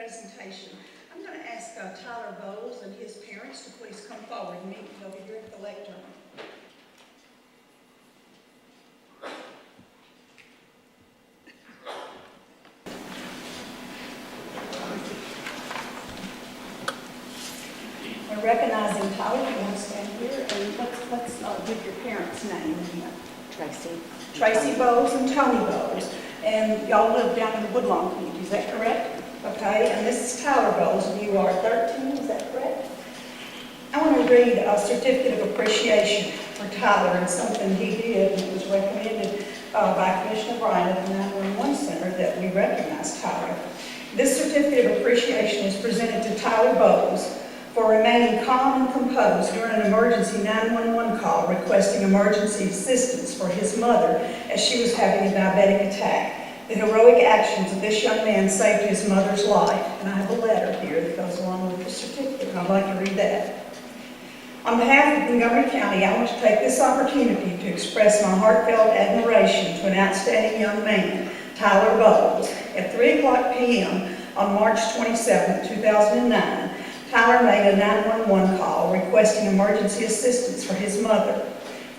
presentation. I'm going to ask Tyler Bowles and his parents to please come forward and meet me over here at the lectern. We're recognizing Tyler. You want to stand here and let's give your parents' name. Tracy Bowles and Tony Bowles. And y'all live down in the Woodlawn community, is that correct? Okay, and this is Tyler Bowles, and you are 13, is that correct? I want to read a certificate of appreciation for Tyler and something he did, and it was recommended by Commissioner Bryan at the 911 Center that we recognize Tyler. This certificate of appreciation is presented to Tyler Bowles for remaining calm and composed during an emergency 911 call requesting emergency assistance for his mother as she was having a diabetic attack. The heroic actions of this young man saved his mother's life. And I have a letter here that goes along with the certificate, and I'd like to read that. On behalf of Montgomery County, I want to take this opportunity to express my heartfelt admiration to an outstanding young man, Tyler Bowles. At 3:00 p.m. on March 27, 2009, Tyler made a 911 call requesting emergency assistance for his mother.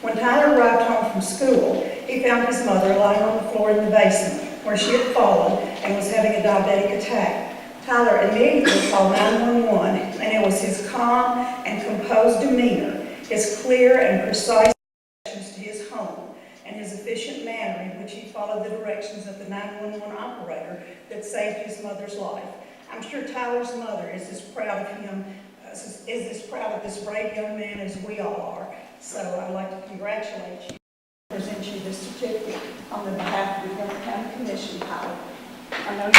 When Tyler arrived home from school, he found his mother lying on the floor in the basement where she had fallen and was having a diabetic attack. Tyler immediately called 911, and it was his calm and composed demeanor, his clear and precise directions to his home, and his efficient manner in which he followed the directions of the 911 operator that saved his mother's life. I'm sure Tyler's mother is as proud of him, is as proud of this brave young man as we all are. So I'd like to congratulate you and present you this certificate on the behalf of the Montgomery County Commission, Tyler. I know you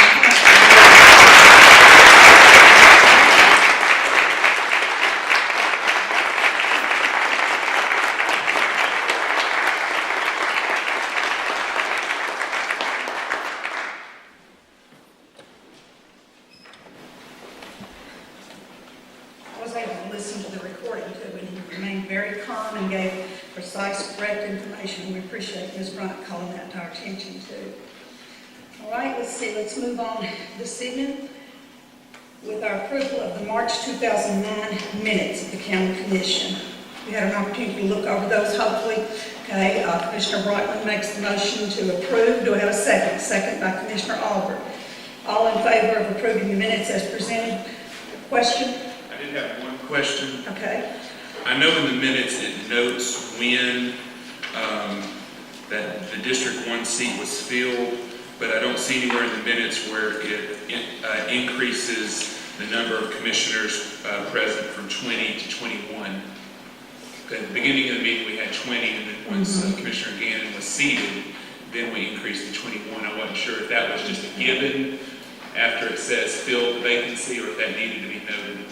listen to the recording too, and he remained very calm and gave precise, correct information. We appreciate Ms. Bryant calling that to our attention too. All right, let's move on this evening with our approval of the March 2009 minutes of the County Commission. We had an opportunity to look over those, hopefully. Okay, Commissioner Brightman makes the motion to approve. Do I have a second? Second by Commissioner Albert. All in favor of approving the minutes as presented? Question? I did have one question. Okay. I know in the minutes it notes when that the District 1 seat was filled, but I don't see anywhere in the minutes where it increases the number of commissioners present from 20 to 21. At the beginning of the meeting we had 20, and then once Commissioner Gannon was seated, then we increased to 21. I wasn't sure if that was just a given after it says fill the vacancy or if that needed to be noted.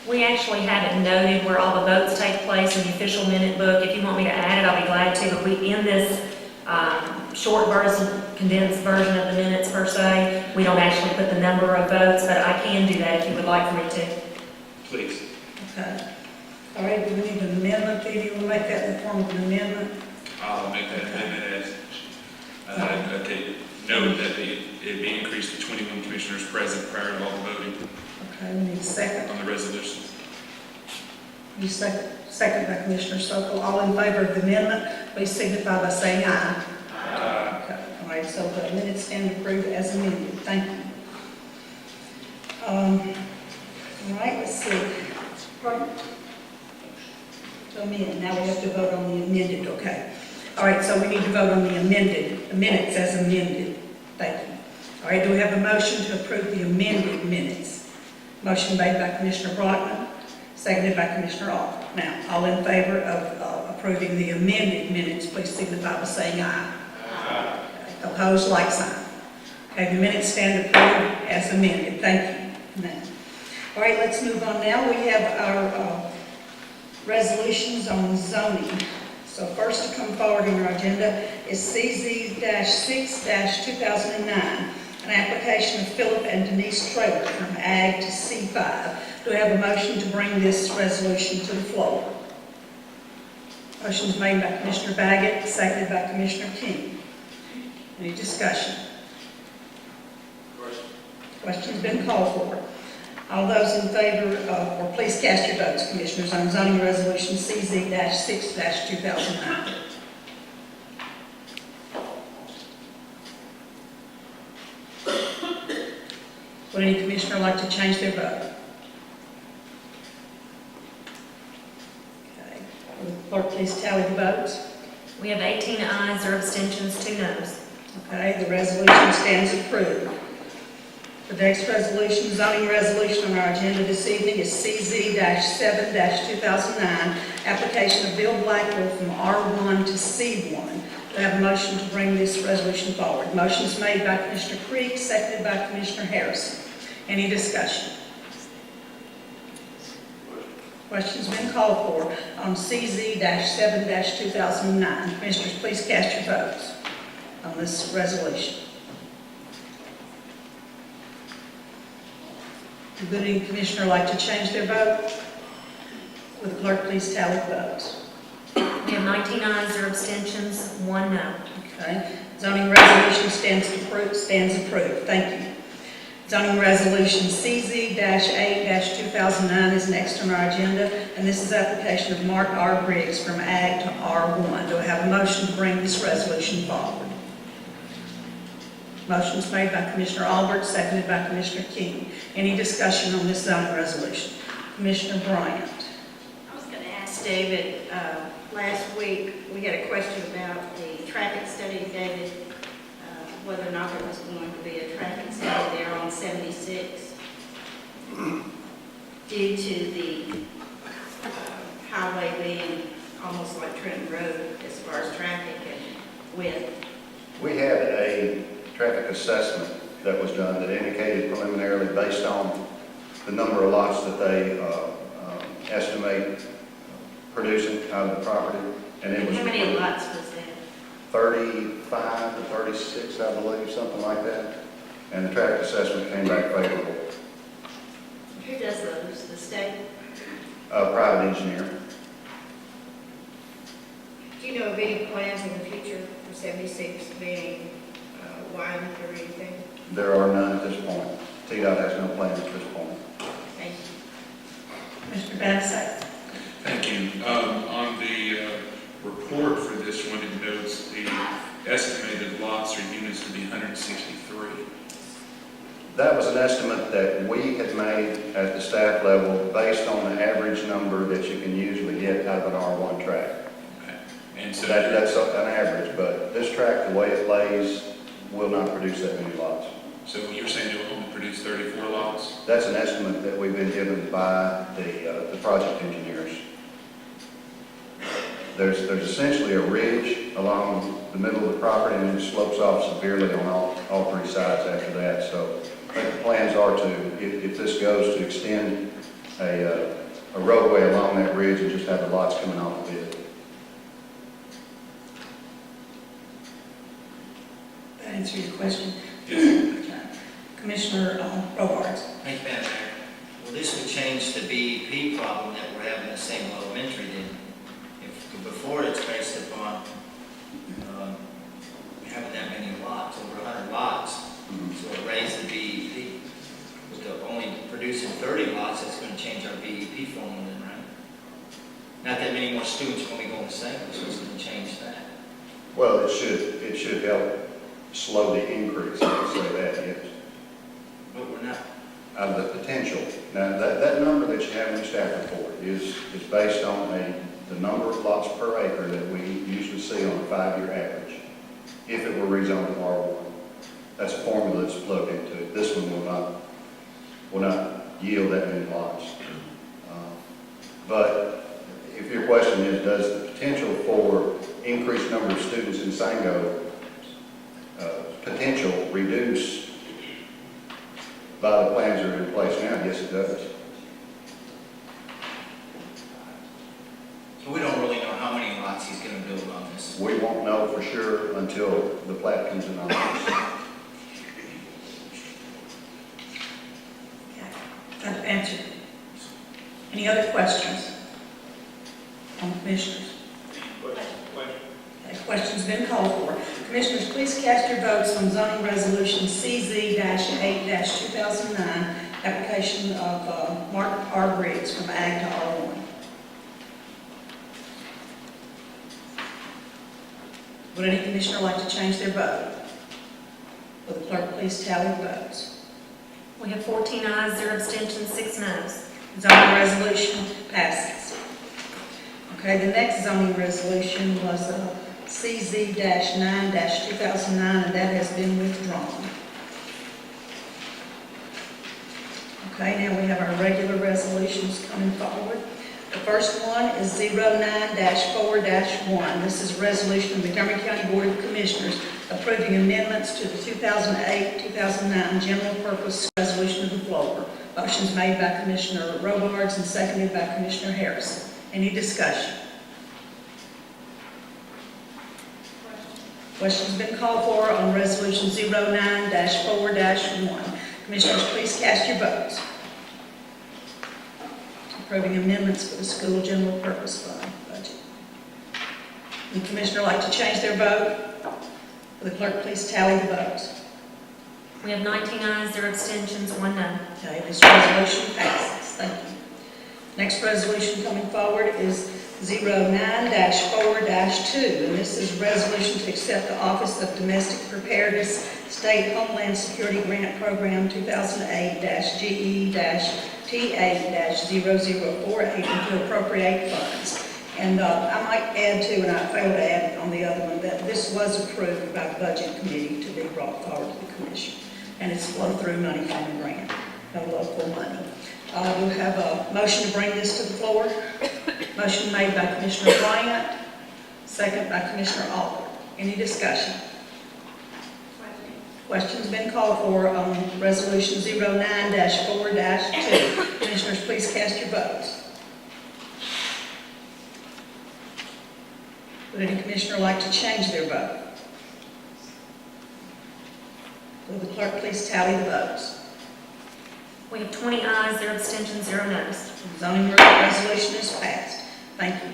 We actually have it noted where all the votes take place in the official minute book. If you want me to add it, I'll be glad to. But in this short version, condensed version of the minutes per se, we don't actually put the number of votes, but I can do that if you would like for me to. Please. Okay. All right, do we need an amendment? Do you want to make that in the form of an amendment? I'll make that amendment as note that it be increased to 21 commissioners present prior to all the voting. Okay, we need a second. On the resolution. You second by Commissioner Sokol. All in favor of the amendment, please signify by saying aye. Aye. Okay. All right, so the minutes stand approved as amended. Thank you. All right, let's see. Pardon? To amend. Now we have to vote on the amended. Okay. All right, so we need to vote on the amended, the minutes as amended. Thank you. All right, do we have a motion to approve the amended minutes? Motion made by Commissioner Brightman, seconded by Commissioner Alt. Now, all in favor of approving the amended minutes, please signify by saying aye. Aye. Okay. Opposed, like sign. Okay, the minutes stand approved as amended. Thank you. Now, all right, let's move on now. We have our resolutions on zoning. So first to come forward on our agenda is CZ-6-2009, an application of Philip and Denise Traylor from Ag to C5. Do we have a motion to bring this resolution to the floor? Motion is made by Commissioner Baggett, seconded by Commissioner King. Any discussion? Question. Question's been called for. All those in favor of, or please cast your votes, Commissioners, on zoning resolution CZ-6-2009. Would any commissioner like to change their vote? Okay. Will the clerk please tally the votes? We have 18 ayes or abstentions, 2 noes. Okay, the resolution stands approved. The next resolution, zoning resolution on our agenda this evening is CZ-7-2009, application of Bill Blackwell from R1 to C1. Do I have a motion to bring this resolution forward? Motion is made by Commissioner Creek, seconded by Commissioner Harrison. Any discussion? Question's been called for on CZ-7-2009. Commissioners, please cast your votes on this resolution. Would any commissioner like to change their vote? Would the clerk please tally the votes? We have 19 ayes or abstentions, 1 no. Okay. Zoning resolution stands approved. Thank you. Zoning resolution CZ-8-2009 is next on our agenda, and this is application of Mark R. Briggs from Ag to R1. Do I have a motion to bring this resolution forward? Motion is made by Commissioner Albert, seconded by Commissioner King. Any discussion on this zoning resolution? Commissioner Bryant. I was going to ask David, last week, we had a question about the traffic study, David, whether or not there was going to be a traffic study there on 76 due to the highway being almost like Trenton Road as far as traffic and width. We had a traffic assessment that was done that indicated preliminarily based on the number of lots that they estimate producing out of the property. And it was How many lots was that? 35 to 36, I believe, something like that. And the traffic assessment came back favorable. Who does those? The state? A private engineer. Do you know of any plans in the future for 76 being widened or anything? There are none at this point. TDOT has no plans at this point. Thank you. Mr. Bansett. Thank you. On the report for this one, it notes the estimated lots or units to be 163. That was an estimate that we had made at the staff level based on the average number that you can usually get out of an R1 track. Okay. And so That's an average, but this track, the way it lays, will not produce that many lots. So you're saying it will only produce 34 lots? That's an estimate that we've been given by the project engineers. There's essentially a ridge along the middle of the property, and it slopes off severely on all 3 sides after that. So I think the plans are to, if this goes, to extend a roadway along that ridge and just have the lots coming off of it. That answer your question? Yes. Commissioner Robards. Thank you, Madam Mayor. Well, this would change the BEP problem that we're having at St. Elementary then. If before it's based upon having that many lots, over 100 lots, so it raised the BEP. With the only producing 30 lots, that's going to change our BEP formula then, right? Not that many more students are going to be going to St. so it's going to change that. Well, it should help slow the increase, I would say that, yes. But we're not. Out of the potential. Now, that number that you have in the staff report is based on the number of lots per acre that we usually see on a 5-year average, if it were rezoned to R1. That's a formula that's plugged into it. This one will not yield that many lots. But if your question is, does the potential for increased number of students in Sango potential reduce by the plans that are in place now? Yes, it does. So we don't really know how many lots he's going to build on this. We won't know for sure until the plat comes in office. That answered. Any other questions on commissioners? Okay, questions Questions been called for. Commissioners, please cast your votes on zoning resolution CZ-8-2009, application of Mark R. Briggs from Ag to R1. Would any commissioner like to change their vote? Will the clerk please tally the votes? We have 14 ayes, 0 abstentions, 6 noes. Zoning resolution passes. Okay, the next zoning resolution was CZ-9-2009, and that has been withdrawn. Okay, now we have our regular resolutions coming forward. The first one is 09-4-1. This is a resolution of the Montgomery County Board of Commissioners approving amendments to the 2008-2009 general purpose resolution of the floor. Motion's made by Commissioner Robards and seconded by Commissioner Harrison. Any discussion? Question's been called for on resolution 09-4-1. Commissioners, please cast your votes. Approving amendments for the school general purpose fund budget. Would the commissioner like to change their vote? Will the clerk please tally the votes? We have 19 ayes, 0 abstentions, 1 no. Okay, this resolution passes. Thank you. Next resolution coming forward is 09-4-2, and this is a resolution to accept the Office of Domestic Preparedness State Homeland Security Grant Program 2008-GE-T8-0048 and to appropriate funds. And I might add too, and I failed to add it on the other one, that this was approved by the Budget Committee to be brought forward to the Commission. And it's flow-through money from the grant, no local money. We'll have a motion to bring this to the floor. Motion made by Commissioner Bryant, second by Commissioner Alder. Any discussion? Question's been called for on resolution 09-4-2. Commissioners, please cast your votes. Would any commissioner like to change their vote? Will the clerk please tally the votes? We have 20 ayes, 0 abstentions, 0 noes. Zoning resolution is passed. Thank you.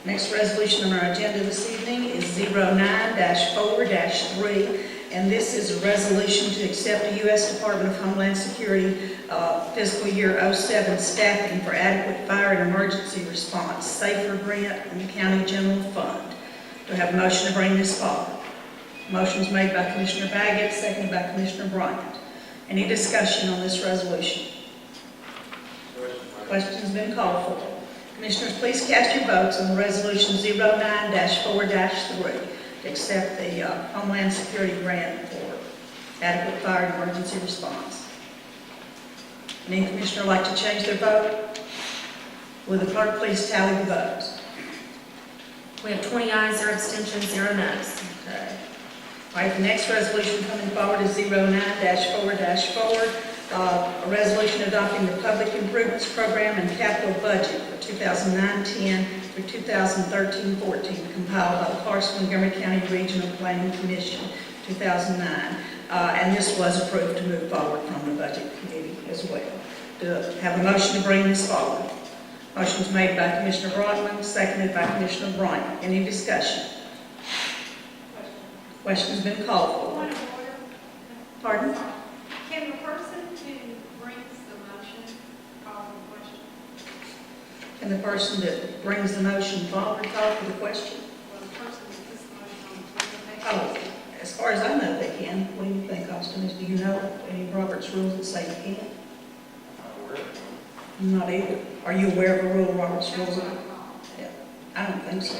Next resolution on our agenda this evening is 09-4-3, and this is a resolution to accept the U.S. Department of Homeland Security fiscal year 07 staffing for adequate fire and emergency response, SAFER grant, and the county general fund. Do I have a motion to bring this forward? Motion's made by Commissioner Baggett, seconded by Commissioner Bryant. Any discussion on this resolution? Question's been called for. Commissioners, please cast your votes on resolution 09-4-3 to accept the Homeland Security grant for adequate fire and emergency response. Any commissioner like to change their vote? Will the clerk please tally the votes? We have 20 ayes, 0 abstentions, 0 noes. Okay. All right, the next resolution coming forward is 09-4-4, a resolution adopting the Public Improvements Program and Capital Budget for 2009-10 through 2013-14, compiled by the Montgomery County Regional Planning Commission, 2009. And this was approved to move forward from the Budget Committee as well. Do I have a motion to bring this forward? Motion was made by Commissioner Brockman, seconded by Commissioner Bryant. Any discussion? Question's been called for. Point of order. Pardon? Can the person who brings the motion call the question? Can the person that brings the motion forward call for the question? Well, the person that puts the motion on the floor, Oh, as far as I know, they can. What do you think, Austin? Do you know any Robert's rules that say you can't? Not either. Are you aware of a rule, Robert's rules? Yeah, I don't think so.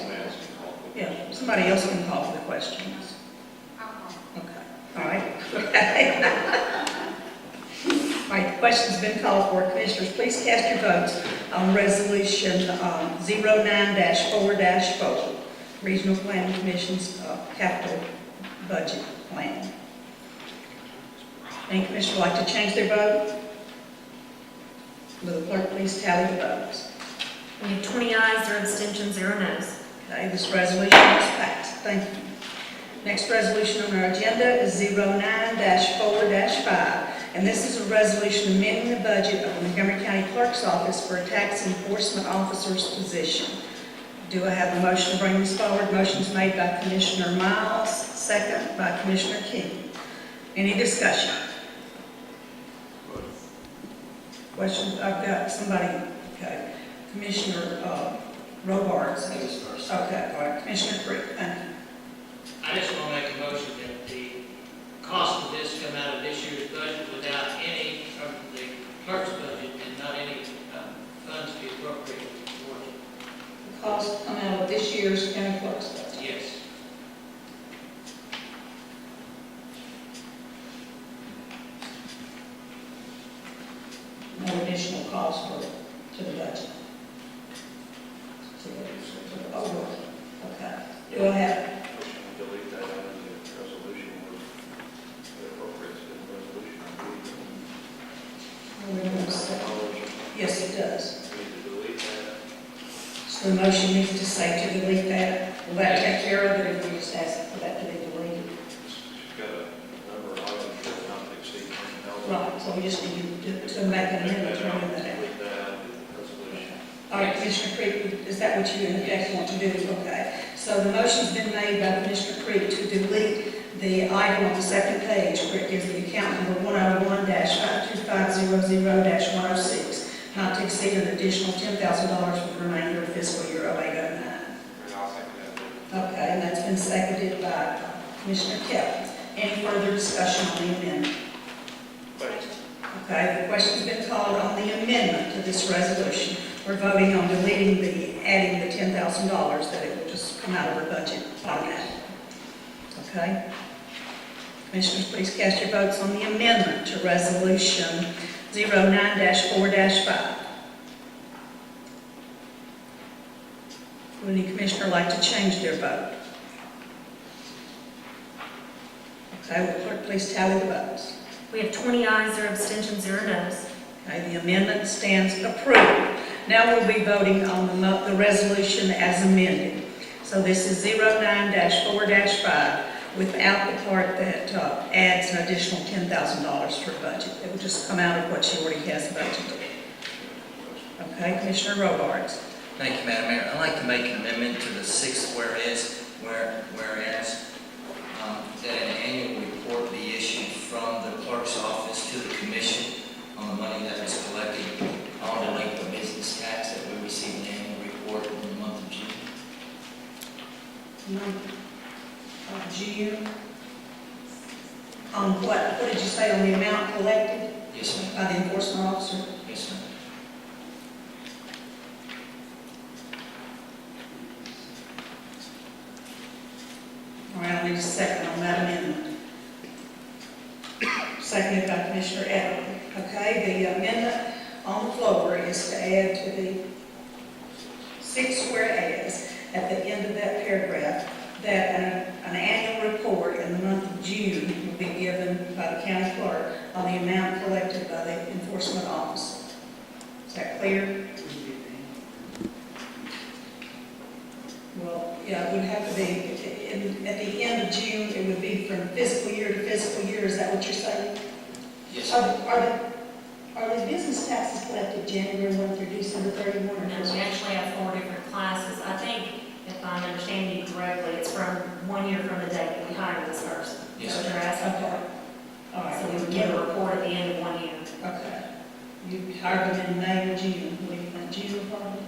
Yeah, somebody else can call for the questions. Okay, all right. All right, the question's been called for. Commissioners, please cast your votes on resolution 09-4-4, Regional Planning Commission's capital budget plan. Any commissioner like to change their vote? Will the clerk please tally the votes? We have 20 ayes, 0 abstentions, 0 noes. Okay, this resolution is passed. Thank you. Next resolution on our agenda is 09-4-5, and this is a resolution amending the budget of the Montgomery County Clerk's Office for a tax enforcement officer's position. Do I have a motion to bring this forward? Motion's made by Commissioner Miles, second by Commissioner King. Any discussion? Questions? I've got somebody, okay. Commissioner Robards. Okay, all right, Commissioner Creek, thank you. I just want to make a motion that the cost of this come out of this year's budget without any of the clerk's budget and not any funds be appropriated towards it. The cost come out of this year's county clerk's budget. Yes. No additional cost to the budget. Oh, okay. Do I have, Motion to delete that out of the resolution was appropriate to the resolution. yes, it does. We need to delete that. So the motion needs to say to delete that. Will that take care of it if we just ask for that to be deleted? She's got a number of items that not to exceed $10,000. Right, so we just need to make an amendment to remove that. Delete that out of the resolution. All right, Commissioner Creek, is that what you in effect want to do? Okay. So the motion's been made by Commissioner Creek to delete the item on the second page where it gives the account number 101-52500-106, not to exceed an additional $10,000 for the remainder of fiscal year 0809. And I'll second that. Okay, and that's been seconded by Commissioner Kelly. Any further discussion on the amendment? Question. Okay, the question's been called on the amendment to this resolution. We're voting on deleting adding the $10,000 that it will just come out of the budget automatically. Okay? Commissioners, please cast your votes on the amendment to resolution 09-4-5. Would any commissioner like to change their vote? Okay, will clerk please tally the votes? We have 20 ayes, 0 abstentions, 0 noes. Okay, the amendment stands approved. Now we'll be voting on the resolution as amended. So this is 09-4-5 without the part that adds an additional $10,000 for budget. It will just come out of what she already has budgeted. Okay, Commissioner Robards. Thank you, Madam Mayor. I'd like to make an amendment to the sixth whereas that an annual report be issued from the clerk's office to the commission on the money that was collected on delinquent business tax, that we receive an annual report in the month of June. Month of June. On what did you say on the amount collected Yes, ma'am. by the enforcement officer? Yes, ma'am. All right, I need a second on that amendment. Seconded by Commissioner Everly. Okay, the amendment on the floor is to add to the sixth whereas at the end of that paragraph that an annual report in the month of June will be given by the county clerk on the amount collected by the enforcement officer. Is that clear? Well, yeah, it would have to be, at the end of June, it would be from fiscal year to fiscal year, is that what you're saying? Yes, Are the business taxes collected January 1 through December 31? or No, we actually have 4 different classes. I think, if I'm understanding you correctly, it's from 1 year from the date that we hired this person. Yes, Is that what you're asking Okay. for? All right. So we would give a report at the end of 1 year. Okay. You hired them in May or June, what do you think, June probably?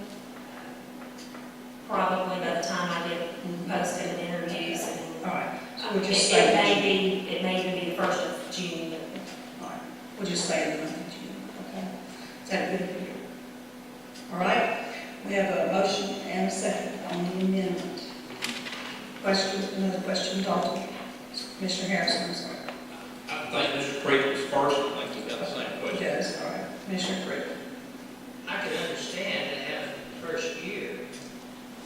Probably by the time I get posted and interviews and. All right, so we'll It just say. it may even be the 1st of June. All right, we'll just say the month of June, okay? Is that good for you? All right, we have a motion and a second on the amendment. Question, another question, Dalton? Commissioner Harrison, I'm sorry. I think Mr. Creek was first, I think he's got the same question. Yes, all right, Commissioner Creek. I could understand it having the first year,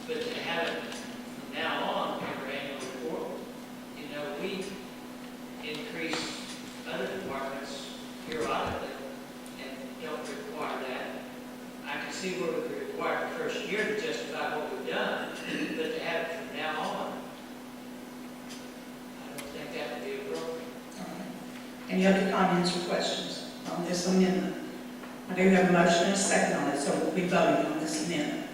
but to have it from now on, your annual report, you know, we increase other departments periodically and don't require that. I can see where we require the first year to justify what we've done, but to have it from now on, I don't think that would be appropriate. All right. Any other comments or questions on this amendment? I do have a motion and a second on it, so we'll be voting on this amendment.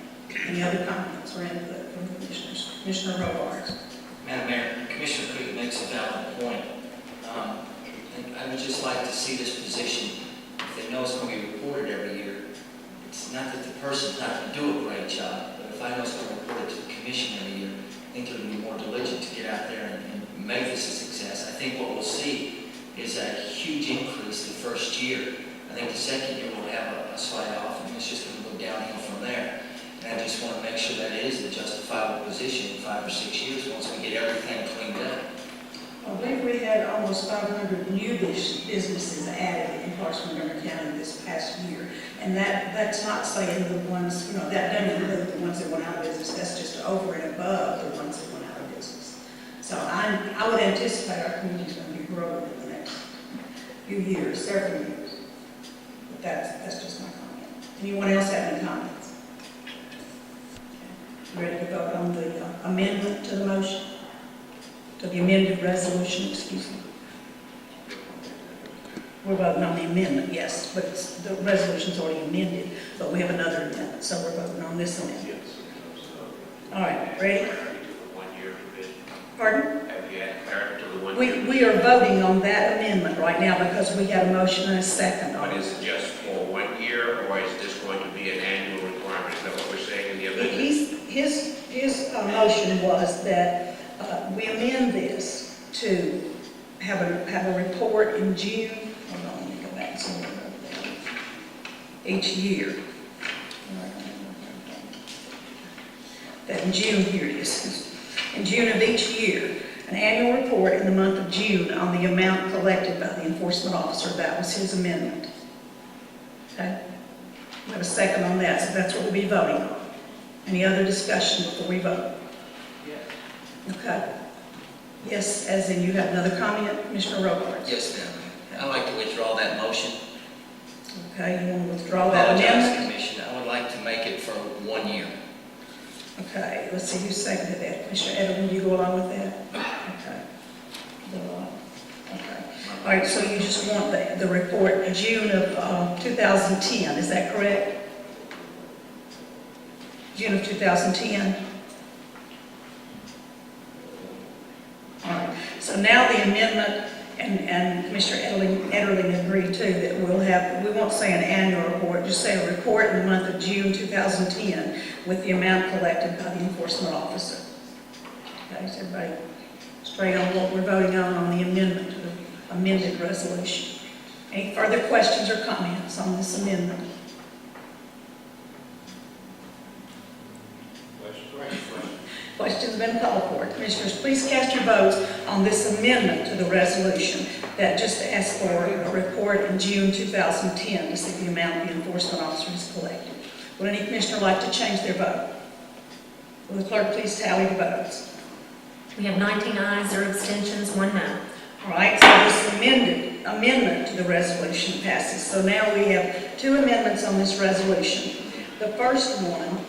Any other comments or input? with the commissioners. Commissioner Robards. Madam Mayor, Commissioner Creek makes a valid point. And I would just like to see this position, if they know it's going to be reported every year. It's not that the person's not going to do a great job, but if I know it's going to be reported to the commission every year, I think they're going to be more diligent to get out there and make this a success. I think what we'll see is a huge increase the first year. I think the second year we'll have a slight off, and it's just going to go downhill from there. And I just want to make sure that it is a justifiable position in 5 or 6 years once we get everything cleaned up. I believe we had almost 500 new businesses added in Parks Montgomery County this past year. And that's not saying the ones, that doesn't include the ones that went out of business. That's just over and above the ones that went out of business. So I would anticipate our community's going to be growing in the next few years, several years. But that's just my comment. Anyone else have any comments? Okay. Ready to vote on the amendment to the motion? To the amended resolution, excuse me. We're voting on the amendment, yes, but the resolution's already amended, but we have another amendment, so we're voting on this amendment. All right, ready? Pardon? Have you had clarity to the 1 year? We are voting on that amendment right now because we had a motion and a second on But it. is it just for 1 year, or is this going to be an annual requirement? Is that what we're saying in the amendment? His motion was that we amend this to have a report in June. Hold on, let me go back and see what I wrote down. Each year. That in June, here it is. In June of each year, an annual report in the month of June on the amount collected by the enforcement officer. That was his amendment. Okay? We have a second on that, so that's what we'll be voting on. Any other discussion before we vote? Yes. Okay. Yes, as in you have another comment, Commissioner Robards? Yes, ma'am. I'd like to withdraw that motion. Okay, you want to withdraw that Apologize, amendment? Commissioner. I would like to make it for 1 year. Okay, let's see who seconded that. Commissioner Edelman, do you go along with that? Okay. Okay. All right, so you just want the report June of 2010, is that correct? June of 2010? All right, so now the amendment, and Commissioner Ederling agreed too, that we won't say an annual report, just say a report in the month of June 2010 with the amount collected by the enforcement officer. Okay, is everybody straight on what we're voting on the amendment to the amended resolution? Any further questions or comments on this amendment? Question's been called for. Commissioners, please cast your votes on this amendment to the resolution that just asks for a report in June 2010 to see the amount the enforcement officer has collected. Would any commissioner like to change their vote? Will the clerk please tally the votes? We have 19 ayes, 0 abstentions, 1 no. All right, so this amendment to the resolution passes. So now we have 2 amendments on this resolution. The first one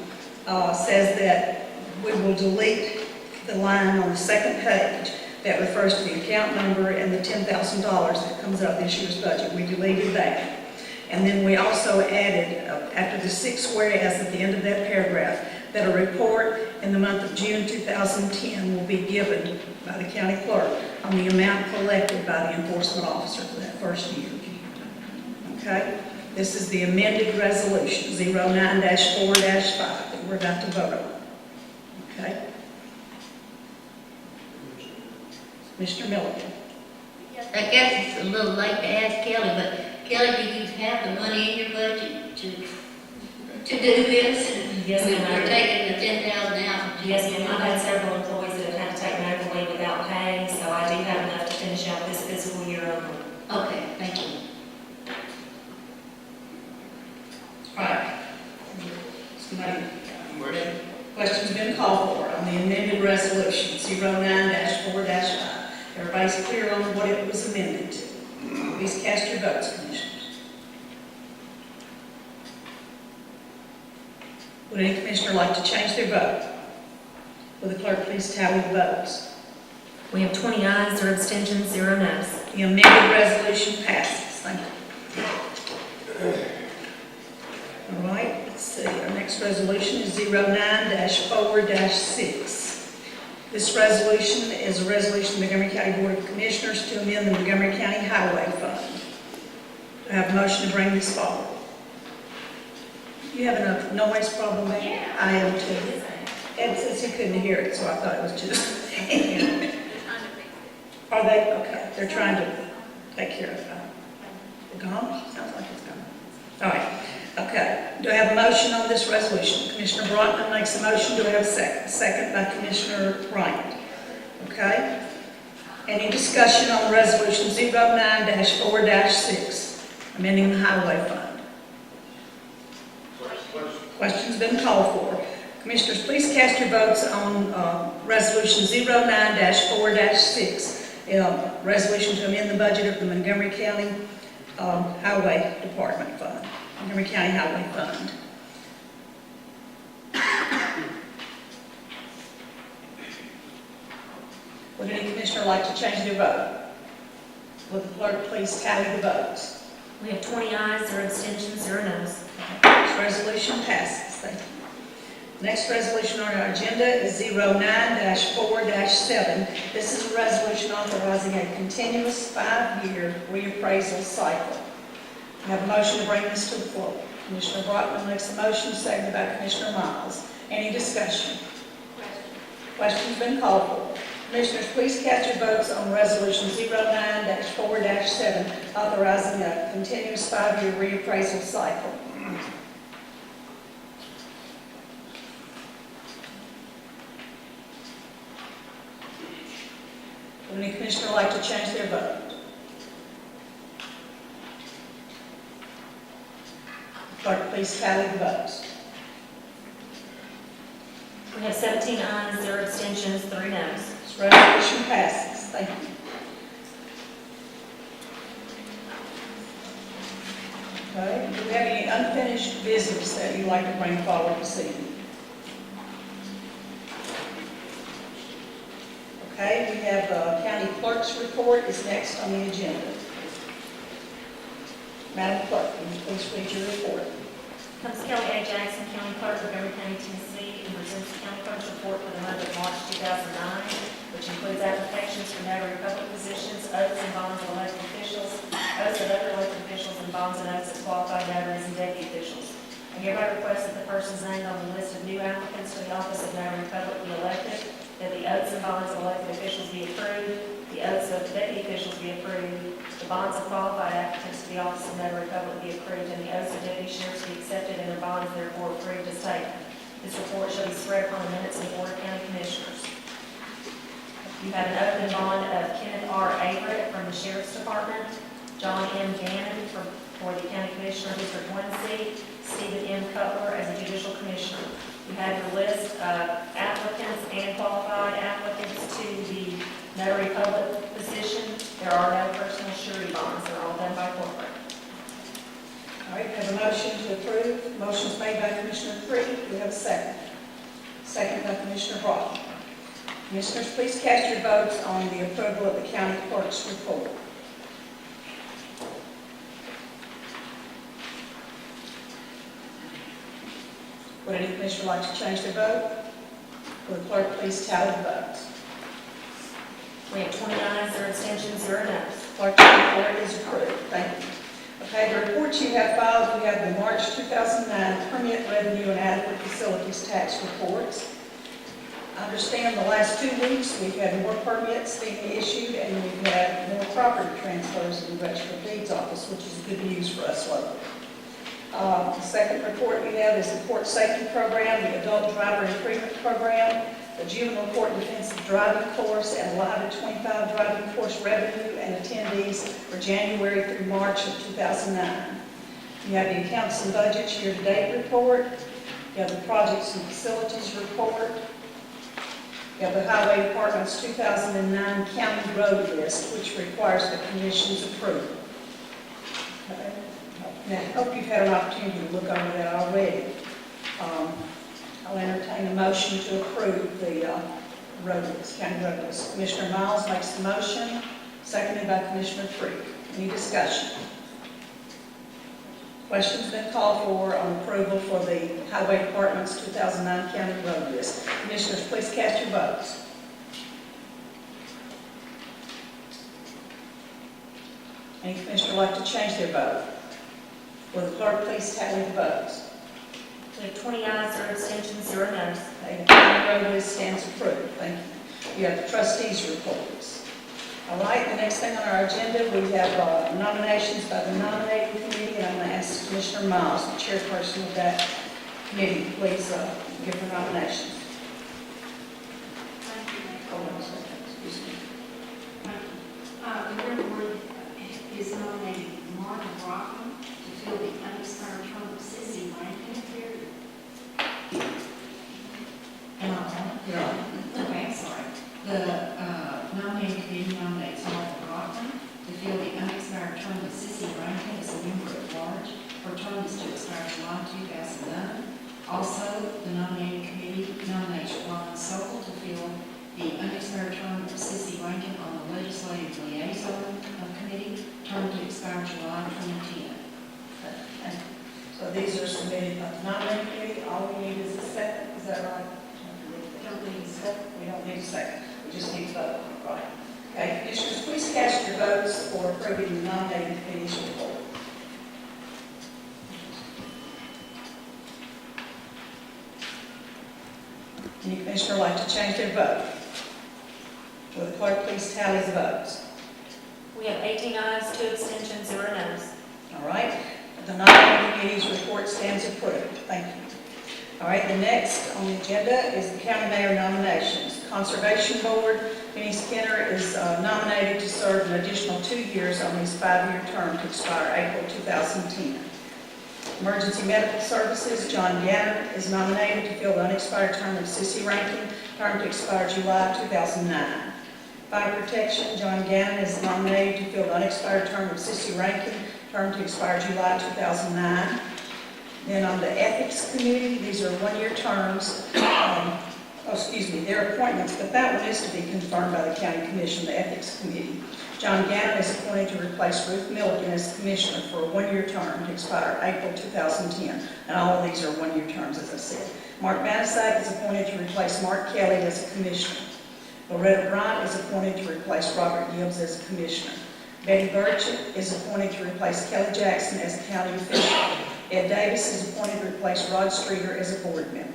says that we will delete the line on the second page that refers to the account number and the $10,000 that comes out of this year's budget. We deleted that. And then we also added, after the 6th whereas at the end of that paragraph, that a report in the month of June 2010 will be given by the county clerk on the amount collected by the enforcement officer for that first year. Okay? This is the amended resolution, 09-4-5, that we're about to vote on. Okay? Mr. Milliken. I guess it's a little late to ask Kelly, but Kelly, do you have the money in your budget to do this? Yes, ma'am. We're taking the 10,000 out. Yes, ma'am, I've had several employees that have had to take medical leave without pay, so I do have enough to finish out this fiscal year only. Okay, thank you. All right. Somebody ready? Question's been called for on the amended resolution, 09-4-5. Everybody's clear on what it was amended to. Please cast your votes, commissioners. Would any commissioner like to change their vote? Will the clerk please tally the votes? We have 20 ayes, 0 abstentions, 0 noes. The amended resolution passes. Thank you. All right, let's see. Our next next resolution is 09-4-6. This resolution is a resolution of the Montgomery County Board of Commissioners to amend the Montgomery County Highway Fund. Do I have a motion to bring this forward? You have enough noise problem there? Yeah. I am too. Ed says he couldn't hear it, so I thought it was just. Are they? Okay, they're trying to take care of it. Gone? Sounds like it's gone. All right, okay. Do I have a motion on this resolution? Commissioner Brotman makes a motion. Do I have a second? Second by Commissioner Bryant. Okay. Any discussion on resolution 09-4-6, amending the highway fund? Question's been called for. Commissioners, please cast your votes on resolution 09-4-6, resolution to amend the budget of the Montgomery County Highway Department Fund, Montgomery County Highway Fund. Would any commissioner like to change their vote? Would the clerk please tally the votes? We have 20 ayes, 0 abstentions, 0 noes. This resolution passes. Thank you. Next resolution on our agenda is 09-4-7. This is a resolution authorizing a continuous 5-year reappraisal cycle. I have a motion to bring this to the floor. Commissioner Brotman makes a motion, seconded by Commissioner Miles. Any discussion? Question's been called for. Commissioners, please cast your votes on resolution 09-4-7, authorizing a continuous 5-year reappraisal cycle. Would any commissioner like to change their vote? Clerk, please tally the votes. We have 17 ayes, 0 abstentions, 3 noes. This resolution passes. Thank you. Okay, do we have any unfinished business that you'd like to bring forward this evening? Okay, we have county clerk's report is next on the agenda. Madam Clerk, will you please read your report? Comes Kelly A. Jackson, County Clerk of Montgomery County, Tennessee, and presents the County Clerk's report for the month of March 2009, which includes applications for notary public positions, oaths and bonds of elected officials, oaths of other elected officials, and bonds and oaths of qualified notaries and deputy officials. I hereby request that the persons named on the list of new applicants to the office of notary public be elected, that the oaths and bonds of elected officials be approved, the oaths of deputy officials be approved, the bonds of qualified applicants to the office of notary public be approved, and the oaths of deputy sheriffs be accepted and the bonds therefore approved as taken. This report shall be spread upon the minutes of the Board of County Commissioners. You have an oath and bond of Kenneth R. Averett from the Sheriff's Department, John M. Gannon for the County Commissioner District 1 seat, Stephen M. Cutler as a Judicial Commissioner. You have your list of applicants and qualified applicants to the notary public position. There are no personal surety bonds. They're all done by corporate. All right, we have a motion to approve. Motion is made by Commissioner Creed. Do we have a second? Second by Commissioner Broughton. Commissioners, please cast your votes on the approval of the county clerk's report. Would any commissioner like to change their vote? Will the clerk please tally the votes? We have 20 ayes, 0 abstentions, 0 noes. Clerk's report is approved. Thank you. Okay, the reports you have filed, we have the March 2009 permit revenue and adequate facilities tax reports. I understand the last 2 weeks we've had more permits being issued and we've had more property transfers in the register of deeds office, which is good news for us locally. The second report we have is the court safety program, the adult driver improvement program, the juvenile court defensive driving course, and allotted 25 driving course revenue and attendees for January through March of 2009. You have the accounts and budgets year-to-date report. You have the projects and facilities report. You have the Highway Department's 2009 county road list, which requires the commission's approval. Okay. Now, I hope you've had an opportunity to look over that already. I'll entertain a motion to approve the road list, county road list. Commissioner Miles makes the motion, seconded by Commissioner Freak. Any discussion? Question's been called for on approval for the Highway Department's 2009 county road list. Commissioners, please cast your votes. Any commissioner would like to change their vote? Will the clerk please tally the votes? We have 20 ayes, 0 abstentions, 0 noes. Okay, the county road list stands approved. Thank you. You have the trustees' reports. All right, the next thing on our agenda, we have nominations by the nominating committee, and I'm going to ask Commissioner Miles, the chairperson of that committee, please give her nominations. Thank you, Mayor. Hold on a second, excuse me. The River Board is nominating Martin Rockman to fill the unexpired term of Sissy Rankin. Okay, sorry. The nominating committee nominates Martin Rockman to fill the unexpired term of Sissy Rankin as a member at large. Her term is to expire July 2009. Also, the nominating committee nominates Ron Sokol to fill the unexpired term of Sissy Rankin on the legislative liaison committee, term to expire July 2010. And so these are submitted by the nominating committee. All we need is a second. Is that right? We don't need a second. We just need to vote. Right. Okay, commissioners, please cast your votes for approving the nominating committee's report. Any commissioner like to change their vote? Will the clerk please tally the votes? We have 18 ayes, 2 abstentions, 0 noes. All right, the nominating committee's report stands approved. Thank you. All right, the next on the agenda is the county mayor nominations. Conservation Board, Benny Skinner is nominated to serve an additional 2 years on his 5-year term to expire April 2010. Emergency Medical Services, John Gannon is nominated to fill the unexpired term of Sissy Rankin, term to expire July 2009. Fire Protection, John Gannon is nominated to fill the unexpired term of Sissy Rankin, term to expire July 2009. Then on the Ethics Committee, these are 1-year terms. They're appointments, but that one is to be confirmed by the County Commission, the Ethics Committee. John Gannon is appointed to replace Ruth Milligan as Commissioner for a 1-year term to expire April 2010. And all of these are 1-year terms, as I said. Mark Manasak is appointed to replace Mark Kelly as a Commissioner. Loretta Bryant is appointed to replace Robert Gibbs as a Commissioner. Betty Burchett is appointed to replace Kelly Jackson as a county official. Ed Davis is appointed to replace Rod Streeter as a board member.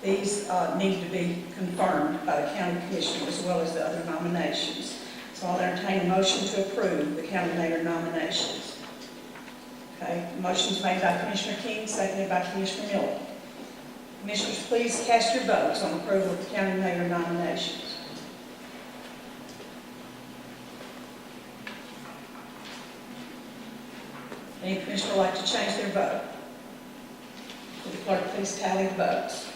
These need to be confirmed by the county commission as well as the other nominations. So I'll entertain a motion to approve the county mayor nominations. Okay, motion's made by Commissioner King, seconded by Commissioner Miller. Commissioners, please cast your votes on approval of the county mayor nominations. Any commissioner would like to change their vote? Will the clerk please tally the votes?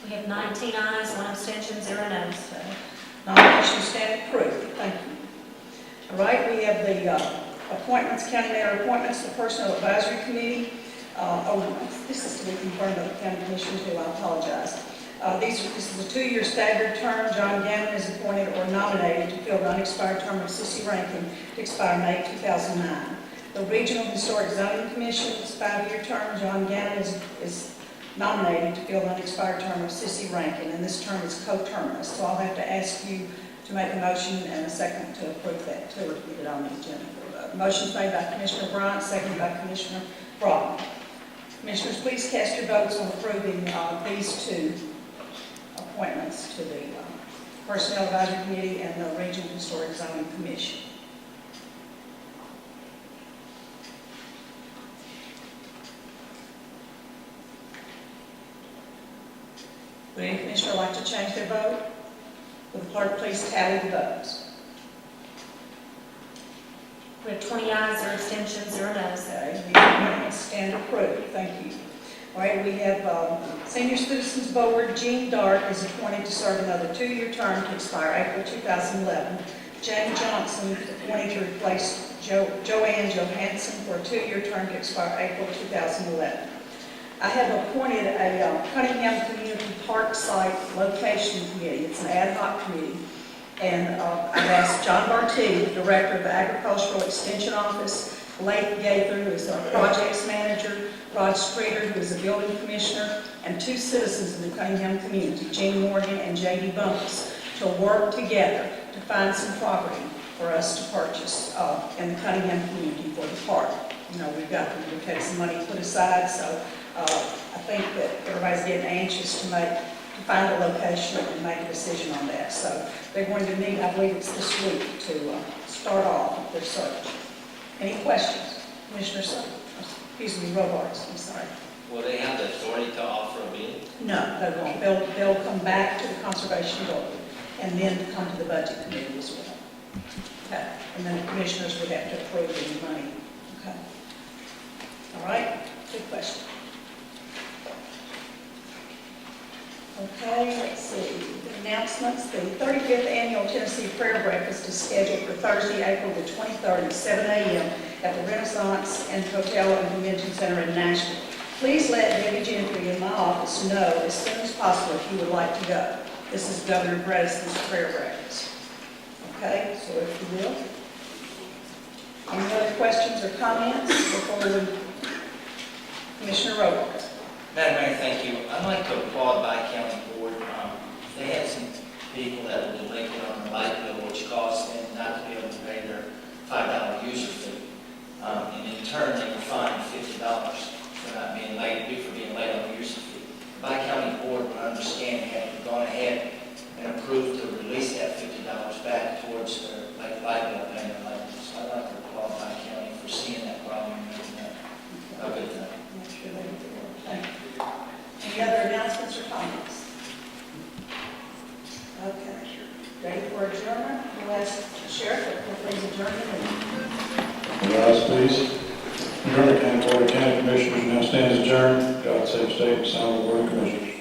We have 19 ayes, 1 abstention, 0 noes. Nominations stand approved. Thank you. All right, we have the appointments, county mayor appointments, the Personnel Advisory Committee. This is to be confirmed by the county commission too, I apologize. This is a 2-year staggered term. John Gannon is appointed or nominated to fill the unexpired term of Sissy Rankin to expire May 2009. The Regional Historic Zoning Commission's 5-year term, John Gannon is nominated to fill the unexpired term of Sissy Rankin, and this term is coterminous. So I'll have to ask you to make a motion and a second to approve that, to repeat it on the agenda. Motion's made by Commissioner Bryant, seconded by Commissioner Broughton. Commissioners, please cast your votes on approving these 2 appointments to the Personnel Advisory Committee and the Regional Historic Zoning Commission. Would any commissioner like to change their vote? Will the clerk please tally the votes? We have 20 ayes, 0 abstentions, 0 noes. Okay, the amendments stand approved. Thank you. All right, we have Senior Citizens Board. Jean Dart is appointed to serve another 2-year term to expire April 2011. Jane Johnson is appointed to replace Joanne Johansson for a 2-year term to expire April 2011. I have appointed a Cunningham Community Park Site Location Committee. It's an ad hoc committee. And I've asked John Bartee, Director of the Agricultural Extension Office, Lake Gaither, who is our projects manager, Todd Streeter, who is a building commissioner, and 2 citizens in the Cunningham community, Gene Morgan and J.D. Bumpus, to work together to find some property for us to purchase in the Cunningham community for the park. You know, we've had some money put aside, so I think that everybody's getting anxious to find a location and make a decision on that. So they're going to meet, I believe it's this week, to start off their search. Any questions? Commissioner Robards, I'm sorry. Will they have the authority to offer a bid? No, they won't. They'll come back to the Conservation Board and then come to the Budget Committee as well. Okay, and then the commissioners would have to approve any money. Okay. All right, good question. Okay, let's see, the announcements. The 35th Annual Tennessee Prayer Breakfast is scheduled for Thursday, April the 23rd at 7 a.m. at the Renaissance and Hotel and Convention Center in Nashville. Please let Debbie Gentry in my office know as soon as possible if you would like to go. This is Governor Bredeson's prayer breakfast. Okay, so if you will. Any other questions or comments before we, Commissioner Robards? Madam Mayor, thank you. I'd like to applaud By County Board. They had some people that were delinquent on their light bill, which caused them not to be able to pay their $5 user fee. And in turn, they were fined $50 for not being late, for being late on the user fee. The By County Board would understand had gone ahead and approved to release that $50 back towards their light bill payment. So I'd like to applaud By County for seeing that problem and making that a good thing. Thank you. Any other announcements or comments? Okay. Ready for adjournment? We'll ask the Sheriff to please adjourn the meeting. Rise, please. Montgomery County Board of County Commissioners now stands adjourned. God save the state and sound the Board of Commissioners.